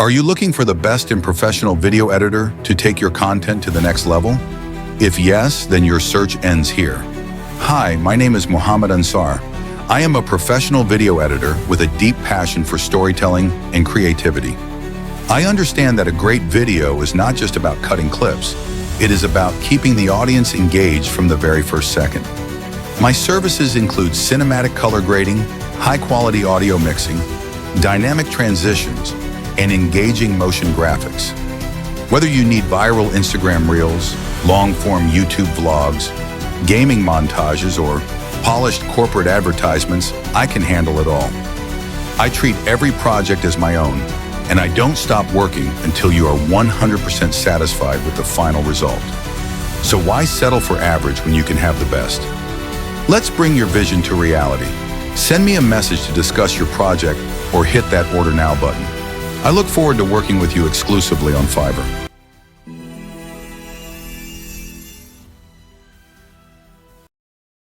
Are you looking for the best and professional video editor to take your content to the next level? If yes, then your search ends here. Hi, my name is Muhammad Ansaar. I am a professional video editor with a deep passion for storytelling and creativity. I understand that a great video is not just about cutting clips. It is about keeping the audience engaged from the very first second. My services include cinematic color grading, high-quality audio mixing, dynamic transitions, and engaging motion graphics. Whether you need viral Instagram reels, long-form YouTube vlogs, gaming montages, or polished corporate advertisements, I can handle it all. I treat every project as my own, and I don't stop working until you are 100% satisfied with the final result. So why settle for average when you can have the best? Let's bring your vision to reality. Send me a message to discuss your project or hit that Order Now button. I look forward to working with you exclusively on Fiverr.